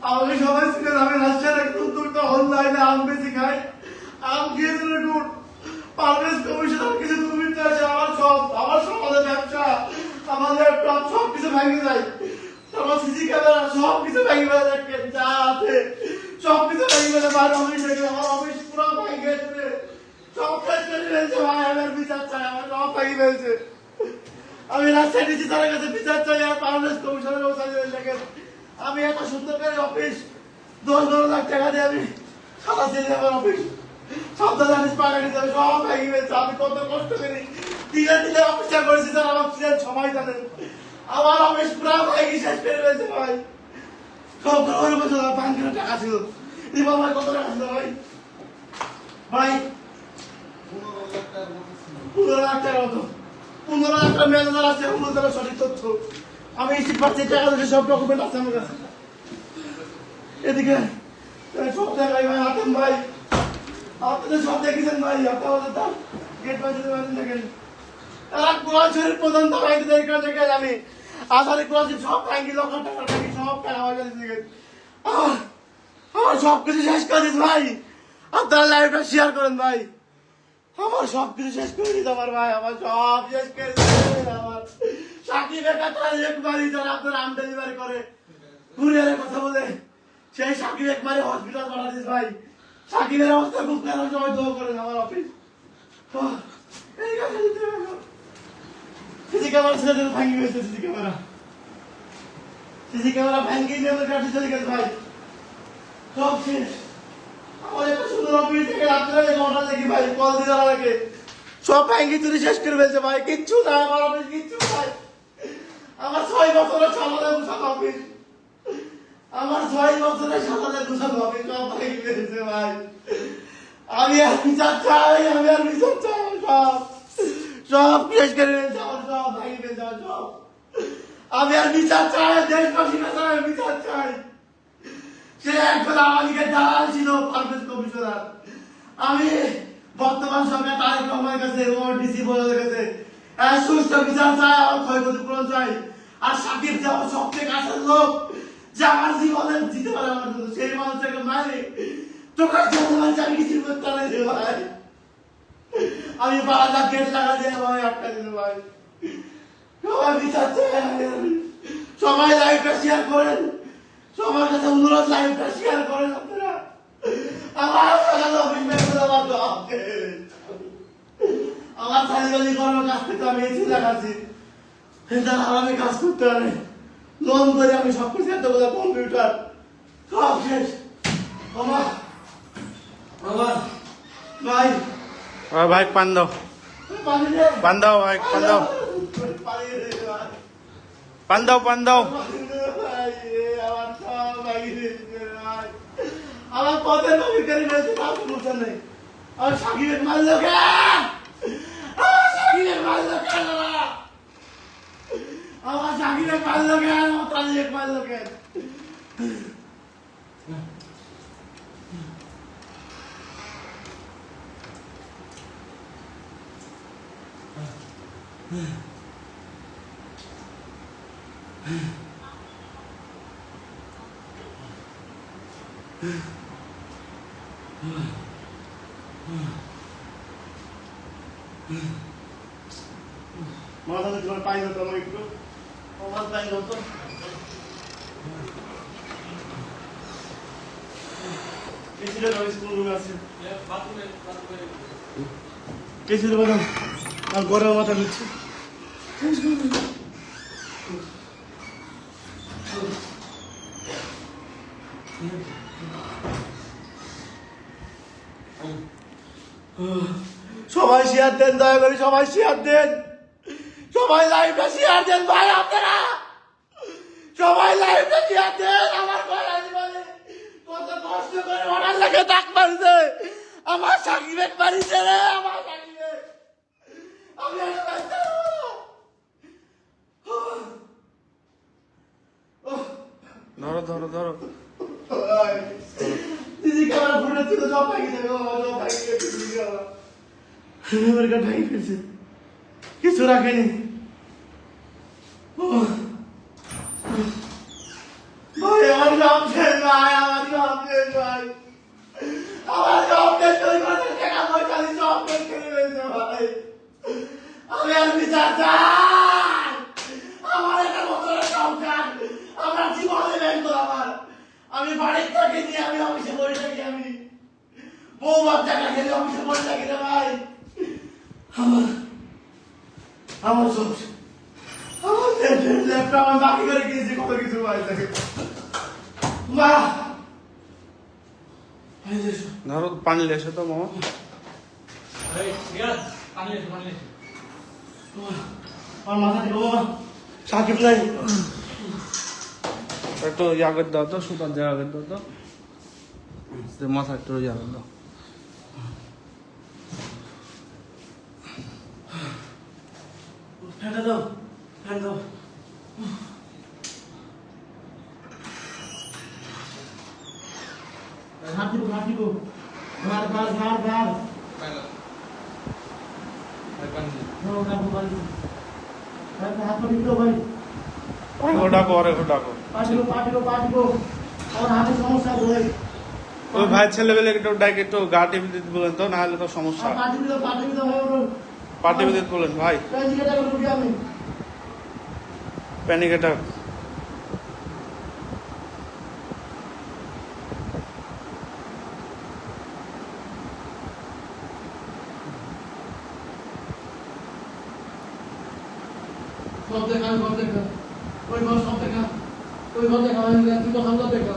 আমাকে সবাই ছিলেন আমি রাজশাহীর এক উদ্যোক্তা অনলাইনে আম বেশি খাই আম খেয়েছিল গুড় পারভেজ কমিশনার কিছু দুর্বৃত্ত আছে আমার সমাজের ব্যবসা আমাদের সব কিছু ভেঙে যায় আমার সিসি ক্যামেরা সব কিছু ভেঙে ফেলে দেখেন যা আছে সব কিছু ভেঙে ফেলে বাইরে অফিস থেকে আমার অফিস পুরো ভেঙে গেছে সব শেষ করে ফেলছে ভাই আমার বিচার চাই আমার সব ভেঙে ফেলছে আমি রাজশাহী ডিসি স্যারের কাছে বিচার চাই আর পারভেজ কমিশনার ওখানে দেখেন আমি এত সুন্দর করে অফিস 10-12 লাখ টাকা দিয়ে আমি সারাচ্ছি আমার অফিস সপ্তাহ জানিস পাকা নিতে হবে সব ভেঙে গেছে আমি কত কষ্ট করি দিনে দিনে অফিসটা করেছি স্যার আমার কিসের সময় জানেন আমার অফিস পুরো ভেঙে শেষ করে ফেলছে ভাই সব ওর বছর 5 লাখ টাকা ছিল এবার ভাই কত টাকা ছিল ভাই ভাই 15 লাখ টাকা মতো 15 লাখ টাকা ম্যানেজার আছে 15 টাকা সঠিক তথ্য আমি ইস্টিট পাচ্ছি টাকা দিতে সব ডকুমেন্ট আছে আমার কাছে এদিকে সব জায়গায় ভাই হাতেম ভাই আপনাদের সব দেখেছেন ভাই আপনাদের দাম গেট বাজে দেখেন তারা কোরআন শরীফ পর্যন্ত ভাঙতে দেরি করে দেখেন আমি আসারি কোরআন শরীফ সব ভাঙি লক্ষ টাকা ভাঙি সব টাকা হয়ে গেছে দেখেন আমার সব কিছু শেষ করে দিস ভাই আপনারা লাইভটা শেয়ার করেন ভাই আমার সব কিছু শেষ করে দিস আমার ভাই আমার সব শেষ করে দিস আমার সাকিবের কথা একবারই যারা আপনার আম ডেলিভারি করে কুরিয়ারের কথা বলে সেই সাকিব একবারে হসপিটাল পাঠা দিস ভাই সাকিবের অবস্থা খুব খারাপ সবাই দোয়া করেন আমার অফিস সিসি ক্যামেরা ছেড়ে দেবে ভাঙি গেছে সিসি ক্যামেরা ভাঙিয়ে নিয়ে আমার কাছে চলে গেছে ভাই সব শেষ আমার এত সুন্দর অফিস থেকে রাত্রে 9টা দেখি ভাই কল দিয়ে যারা লাগে সব ভাঙি চুরি শেষ করে ফেলছে ভাই কিচ্ছু না আমার অফিস কিচ্ছু নাই আমার 6 বছরের সালাদে গুছানো অফিস আমার 6 বছরের সালাদে গুছানো অফিস সব ভাঙি ফেলছে ভাই আমি আর বিচার চাই সব সব শেষ করে ফেলছে আমার সব ভাঙি ফেলছে আমার সব আমি আর বিচার চাই দেশবাসী কাছে বিচার চাই সে একজন আমাকে দালাল ছিল পারভেজ কমিশনার আমি বর্তমান সরকার তারেক রহমানের কাছে ডিসি বোর্ডের কাছে সুষ্ঠু বিচার চাই আমার ক্ষয়ক্ষতি পূরণ চাই আর সাকিব যে আমার সবচেয়ে কাছের লোক যে আমার জীবনে দিতে পারে আমার জন্য সেই মানুষটাকে মারে চোখের জন্য আমি কিছু করতে পারি ভাই আমি 12,000 গেট টাকা দিয়ে ভাই আটকা দিল ভাই সবাই বিচার চাই সবাই লাইভটা শেয়ার করেন সবার কাছে অনুরোধ লাইভটা শেয়ার করেন আপনারা আমার আমার সাইবালি করার কাছ থেকে আমি এসে দেখাচ্ছি আমি কাজ করতে পারি লোন করে আমি সব কিছু এত বলে কম্পিউটার সব শেষ আমার ভাই ভাই পান দাও পান দাও ভাই পান দাও পান দাও পান দাও আমার পথের অধিকারী রয়েছে তার সমস্যা নেই আমার সাকিবের মারল কে আমার সাকিবের মারল কে আমার সাকিবের মারল কে আমার তালিক মারল কে মাথা তোমার পাই না তো আমাকে একটু আমার পাই না তো কেসিলে রবি স্কুল রুমে আছে কেসিলে বাদাম আর গরম মাথা নিচ্ছে সবাই শেয়ার দেন দয়া করে সবাই শেয়ার দেন সবাই লাইভটা শেয়ার দেন ভাই আপনারা সবাই লাইভটা শেয়ার দেন আমার কত কষ্ট করে অর্ডার লাগে তাক মারছে আমার সাকিবের মারিছে রে আমার সাকিবের আমি ধরো ধরো ধরো দিদি ক্যামেরা ফুটে ছিল সব ভাঙি দেবে সব ভাঙি দিদি আমার কাছে ভাঙি ফেলছে কিছু রাখেনি সব শেষ ভাই, আমার সব শেষ ভাই। আমার সব শেষ করে করে টাকা পয়সা দিয়ে সব শেষ করে ফেলছে ভাই। আমি আর বিচার চাই। আমার একটা বছরের সংসার, আমার জীবনে ব্যঙ্গ আমার। আমি বাড়ির থেকে নিয়ে আমি অফিসে বসে থাকি আমি। বউ বাচ্চাটা খেলে অফিসে বসে থাকি রে ভাই। আমার সব আমার ল্যাপটপ আমি বাকি করে গিয়েছি কত কিছু ভাই থাকে। মা ধরো পানি লেসে তো মামা। আমার মাথা থেকে বাবা সাকিব নাই। একটু ইয়া করে দাও তো, সুতার জায়গা করে দাও তো, মাথা একটু ইয়া করে দাও। ফেলে দাও, ফেলে দাও। হাত দিব, হাত দিব। ঘাড়, ঘাড়, ঘাড়, ঘাড়। হাত পা দিও ভাই। ও ডাকো, আরে ও ডাকো। পা দিব, পা দিব, পা দিব। আমার হাতে সমস্যা ভাই। ওই ভাই ছেলেবেলে একটু ডাকে একটু গা টিপে দিতে বলেন তো, না হলে তো সমস্যা। পা দিব, পা দিব ভাই। পা টিপে দিতে বলেন ভাই। পেন্সিল কেটে করে আমি। Panic attack. সব দেখা, সব দেখা। ওই ঘর সব দেখা। ওই ঘর দেখা, তুই তো সব দেখা।